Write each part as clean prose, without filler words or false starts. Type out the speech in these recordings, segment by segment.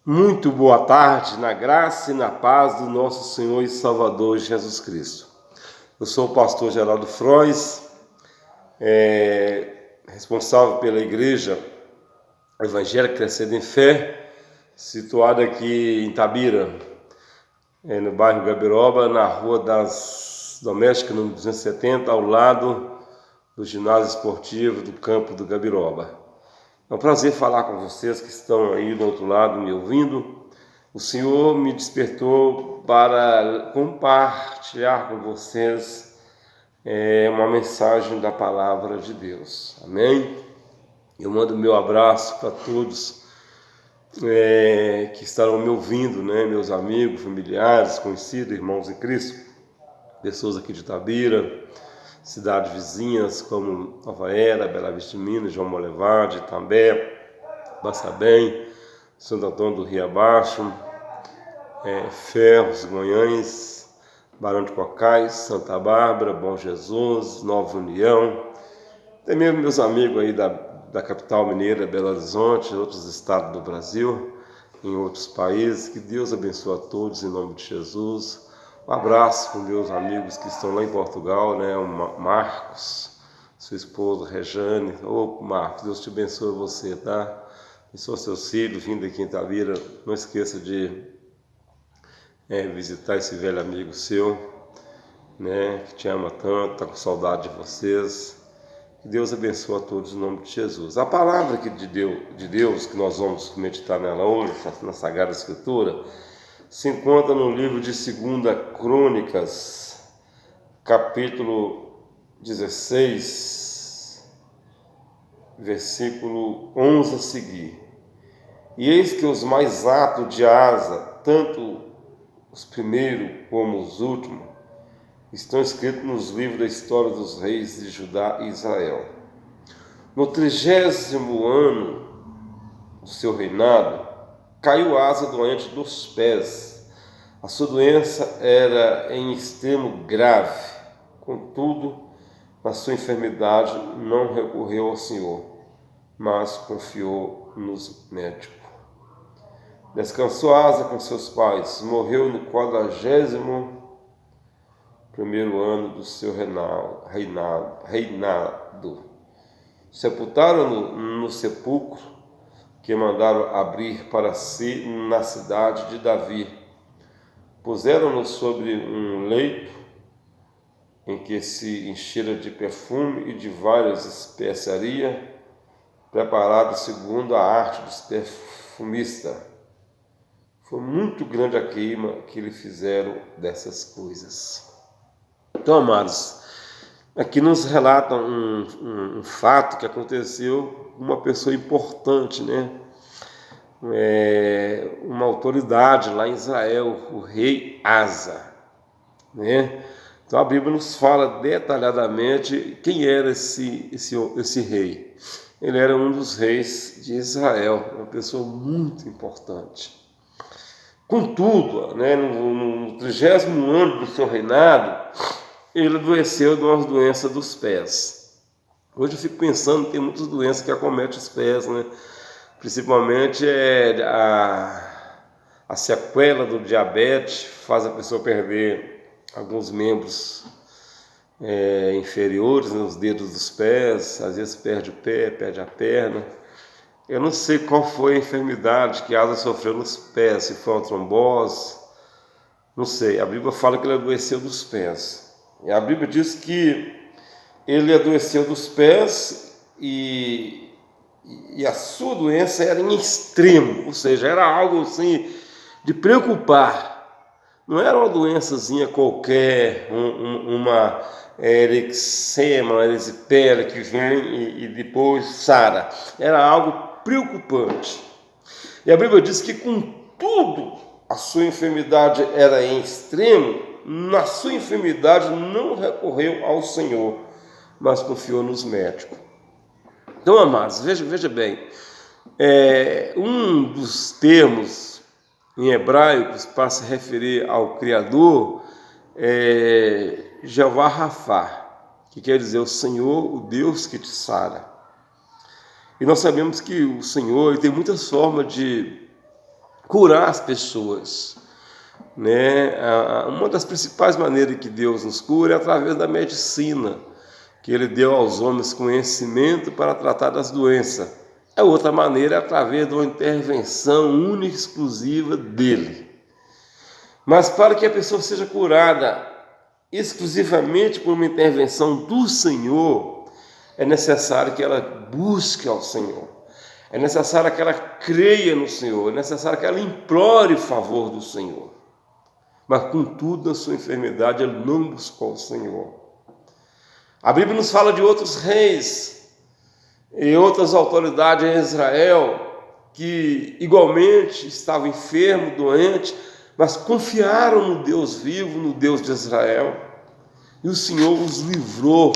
Muito boa tarde, na graça e na paz do nosso Senhor e Salvador Jesus Cristo. Eu sou o pastor Geraldo Frois, responsável pela Igreja Evangélica Crescendo em Fé, situada aqui em Itabira, no bairro Gabiroba, na Rua das Domésticas, número 270, ao lado do ginásio esportivo do campo do Gabiroba. É um prazer falar com vocês que estão aí do outro lado me ouvindo. O Senhor me despertou para compartilhar com vocês uma mensagem da palavra de Deus. Amém? Eu mando meu abraço para todos que estarão me ouvindo, meus amigos, familiares, conhecidos, irmãos em Cristo, pessoas aqui de Itabira, cidades vizinhas como Nova Era, Bela Vista de Minas, João Molevade, Itambé, Baçabém, Santo Antônio do Rio Abaixo, Ferros, Goiães, Barão de Cocais, Santa Bárbara, Bom Jesus, Nova União, até mesmo meus amigos aí da capital mineira, Belo Horizonte, outros estados do Brasil, em outros países. Que Deus abençoe a todos em nome de Jesus. Um abraço com meus amigos que estão lá em Portugal, o Marcos, sua esposa Rejane. Marcos, Deus te abençoe você, tá? Abençoe seus filhos vindo aqui em Itabira. Não esqueça de visitar esse velho amigo seu, que te ama tanto, está com saudade de vocês. Que Deus abençoe a todos em nome de Jesus. A palavra de Deus que nós vamos meditar nela hoje, na Sagrada Escritura, se encontra no livro de 2 Crônicas, capítulo 16, versículo 11 a seguir. E eis que os mais atos de Asa, tanto os primeiros como os últimos, estão escritos nos livros da história dos reis de Judá e Israel. No 30º ano do seu reinado, caiu Asa doente dos pés. A sua doença era em extremo grave. Contudo, na sua enfermidade não recorreu ao Senhor, mas confiou nos médicos. Descansou Asa com seus pais. Morreu no 40º ano do seu reinado. Sepultaram-no no sepulcro que mandaram abrir para si na cidade de Davi. Puseram-no sobre um leito em que se enchera de perfume e de várias especiarias, preparado segundo a arte dos perfumistas. Foi muito grande a queima que lhe fizeram dessas coisas. Então, amados, aqui nos relata um fato que aconteceu com uma pessoa importante, uma autoridade lá em Israel, o rei Asa, Então a Bíblia nos fala detalhadamente quem era esse rei. Ele era um dos reis de Israel, uma pessoa muito importante. Contudo, no 30º ano do seu reinado, ele adoeceu de uma doença dos pés. Hoje eu fico pensando que tem muitas doenças que acometem os pés, Principalmente a sequela do diabetes faz a pessoa perder alguns membros inferiores, os dedos dos pés, às vezes perde o pé, perde a perna. Eu não sei qual foi a enfermidade que Asa sofreu nos pés, se foi uma trombose, não sei. A Bíblia fala que ele adoeceu dos pés. E a Bíblia diz que ele adoeceu dos pés e a sua doença era em extremo, ou seja, era algo assim de preocupar. Não era uma doençazinha qualquer, uma erixema, uma erisipela que vem e depois sara. Era algo preocupante. E a Bíblia diz que, contudo, a sua enfermidade era em extremo. Na sua enfermidade não recorreu ao Senhor, mas confiou nos médicos. Então, amados, veja bem, um dos termos em hebraico para se referir ao Criador é Jeová Rafá, que quer dizer o Senhor, o Deus que te sara. E nós sabemos que o Senhor tem muitas formas de curar as pessoas, né? Uma das principais maneiras que Deus nos cura é através da medicina, que Ele deu aos homens conhecimento para tratar das doenças. A outra maneira é através de uma intervenção única e exclusiva dEle. Mas para que a pessoa seja curada exclusivamente por uma intervenção do Senhor, é necessário que ela busque ao Senhor. É necessário que ela creia no Senhor. É necessário que ela implore o favor do Senhor. Mas, contudo, na sua enfermidade, ele não buscou o Senhor. A Bíblia nos fala de outros reis e outras autoridades em Israel que igualmente estavam enfermos, doentes, mas confiaram no Deus vivo, no Deus de Israel. E o Senhor os livrou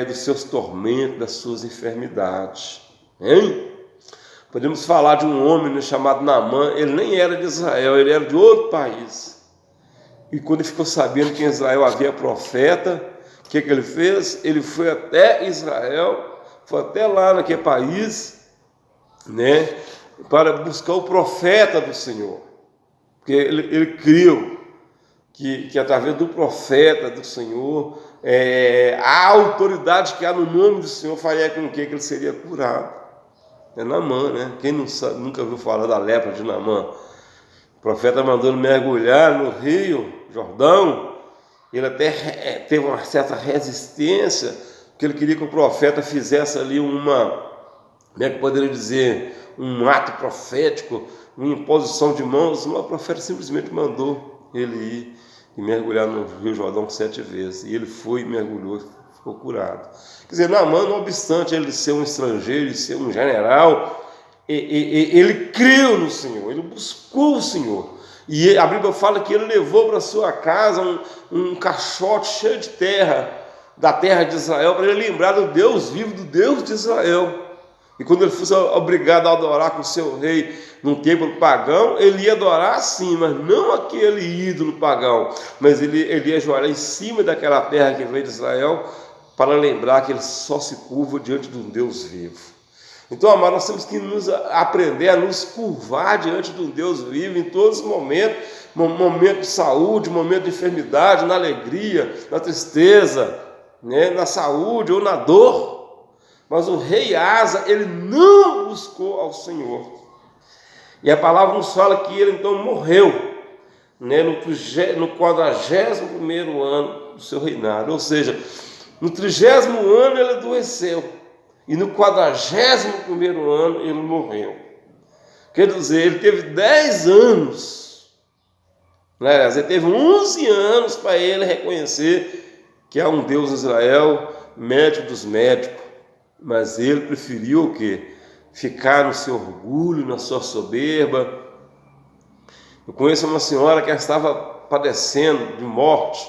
dos seus tormentos, das suas enfermidades. Hein? Podemos falar de um homem chamado Naamã. Ele nem era de Israel, ele era de outro país. E quando ele ficou sabendo que em Israel havia profeta, o que ele fez? Ele foi até Israel, foi até lá naquele país, né, para buscar o profeta do Senhor. Porque ele creu que através do profeta do Senhor, a autoridade que há no nome do Senhor faria com que ele seria curado. É Naamã, né? Quem não sabe, nunca ouviu falar da lepra de Naamã? O profeta mandou ele mergulhar no rio Jordão. Ele até teve uma certa resistência, porque ele queria que o profeta fizesse ali como é que poderia dizer, um ato profético, uma imposição de mãos. Mas o profeta simplesmente mandou ele ir e mergulhar no Rio Jordão 7 vezes. E ele foi, mergulhou, ficou curado. Quer dizer, Naamã, não obstante ele ser um estrangeiro, ser um general, ele creu no Senhor, ele buscou o Senhor. E a Bíblia fala que ele levou para sua casa um caixote cheio de terra, da terra de Israel, para ele lembrar do Deus vivo, do Deus de Israel. E quando ele fosse obrigado a adorar com o seu rei num templo pagão, ele ia adorar sim, mas não aquele ídolo pagão, mas ele ia ajoelhar em cima daquela terra que veio de Israel, para lembrar que ele só se curva diante de um Deus vivo. Então, amados, nós temos que aprender a nos curvar diante de um Deus vivo em todos os momentos, momento de saúde, momento de enfermidade, na alegria, na tristeza, né, na saúde ou na dor. Mas o rei Asa, ele não buscou ao Senhor. E a palavra nos fala que ele então morreu, né, no 41º ano do seu reinado. Ou seja, no 30º ano ele adoeceu. E no 41º ano ele morreu. Quer dizer, ele teve 10 anos. Né? Ele teve 11 anos para ele reconhecer que há um Deus em Israel, médico dos médicos. Mas ele preferiu o quê? Ficar no seu orgulho, na sua soberba. Eu conheço uma senhora que estava padecendo de morte,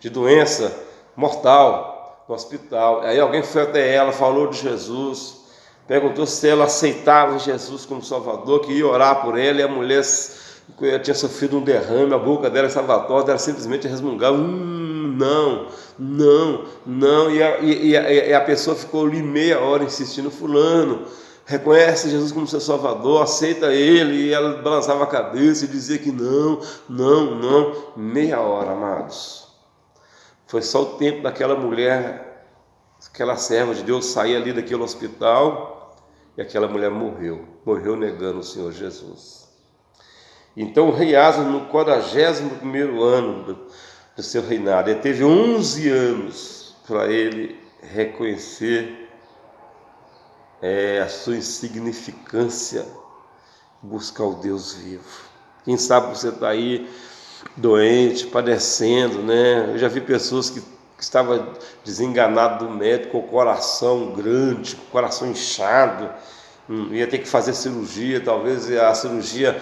de doença mortal no hospital. Aí alguém foi até ela, falou de Jesus, perguntou se ela aceitava Jesus como Salvador, que ia orar por ela, e a mulher tinha sofrido um derrame, a boca dela estava torta, ela simplesmente resmungava, não, e a pessoa ficou ali meia hora insistindo, fulano, reconhece Jesus como seu Salvador, aceita Ele, e ela balançava a cabeça e dizia que não, meia hora, amados. Foi só o tempo daquela mulher, aquela serva de Deus sair ali daquele hospital, e aquela mulher morreu negando o Senhor Jesus. Então o rei Asa, no 41º ano do seu reinado, ele teve 11 anos para ele reconhecer a sua insignificância, buscar o Deus vivo. Quem sabe você está aí doente, padecendo, né? Eu já vi pessoas que estavam desenganadas do médico, com o coração grande, com o coração inchado, ia ter que fazer cirurgia, talvez a cirurgia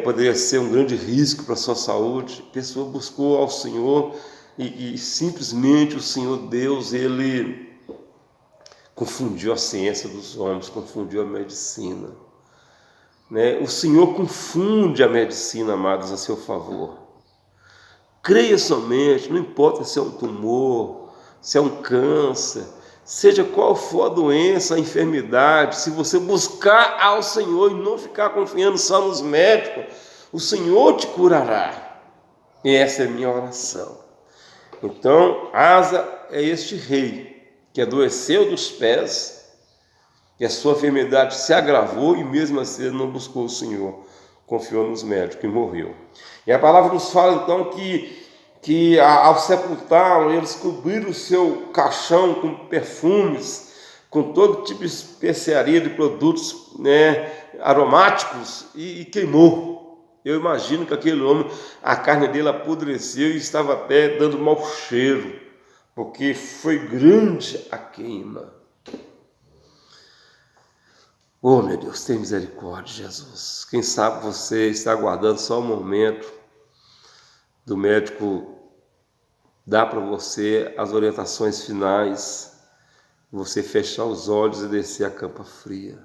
poderia ser um grande risco para a sua saúde. A pessoa buscou ao Senhor e simplesmente o Senhor Deus, Ele confundiu a ciência dos homens, confundiu a medicina. Né? O Senhor confunde a medicina, amados, a seu favor. Creia somente, não importa se é um tumor, se é um câncer, seja qual for a doença, a enfermidade, se você buscar ao Senhor e não ficar confiando só nos médicos, o Senhor te curará. E essa é a minha oração. Então, Asa é este rei que adoeceu dos pés, e a sua enfermidade se agravou e mesmo assim ele não buscou o Senhor, confiou nos médicos e morreu. E a palavra nos fala então que ao sepultá-lo, eles cobriram o seu caixão com perfumes, com todo tipo de especiaria de produtos, né, aromáticos, e queimou. Eu imagino que aquele homem, a carne dele apodreceu e estava até dando mau cheiro, porque foi grande a queima. Oh, meu Deus, tem misericórdia, Jesus. Quem sabe você está aguardando só o momento do médico dar para você as orientações finais, você fechar os olhos e descer a campa fria.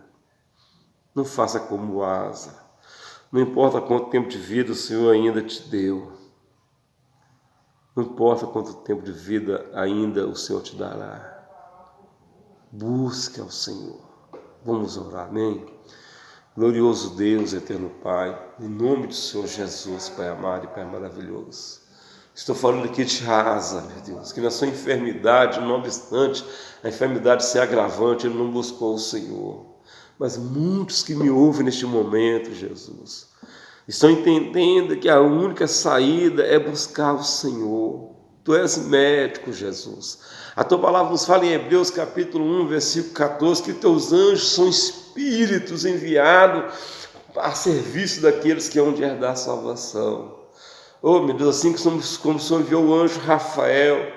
Não faça como Asa. Não importa quanto tempo de vida o Senhor ainda te deu. Não importa quanto tempo de vida ainda o Senhor te dará. Busque ao Senhor. Vamos orar, amém? Glorioso Deus, eterno Pai, em nome do Senhor Jesus, Pai amado e Pai maravilhoso. Estou falando aqui de Asa, meu Deus, que na sua enfermidade, não obstante a enfermidade ser agravante, ele não buscou o Senhor. Mas muitos que me ouvem neste momento, Jesus, estão entendendo que a única saída é buscar o Senhor. Tu és médico, Jesus. A tua palavra nos fala em Hebreus capítulo 1, versículo 14, que teus anjos são espíritos enviados a serviço daqueles que hão de herdar a salvação. Oh, meu Deus, assim como o Senhor enviou o anjo Rafael,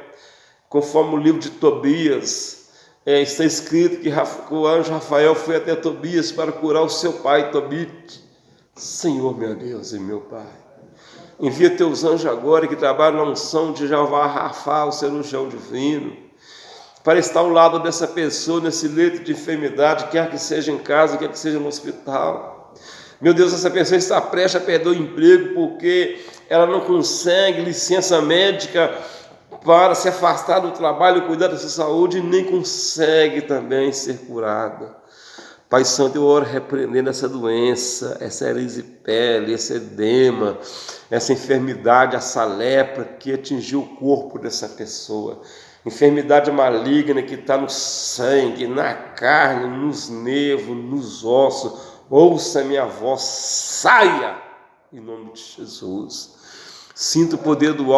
conforme o livro de Tobias, está escrito que o anjo Rafael foi até Tobias para curar o seu pai, Tobit. Senhor, meu Deus e meu Pai, envia teus anjos agora que trabalham na unção de Jeová Rafa, o cirurgião divino, para estar ao lado dessa pessoa nesse leito de enfermidade, quer que seja em casa, quer que seja no hospital. Meu Deus, essa pessoa está prestes a perder o emprego porque ela não consegue licença médica para se afastar do trabalho e cuidar da sua saúde, e nem consegue também ser curada. Pai Santo, eu oro repreendendo essa doença, essa erisipele, esse edema, essa enfermidade, essa lepra que atingiu o corpo dessa pessoa. Enfermidade maligna que está no sangue, na carne, nos nervos, nos ossos. Ouça minha voz, saia, em nome de Jesus. Sinta o poder do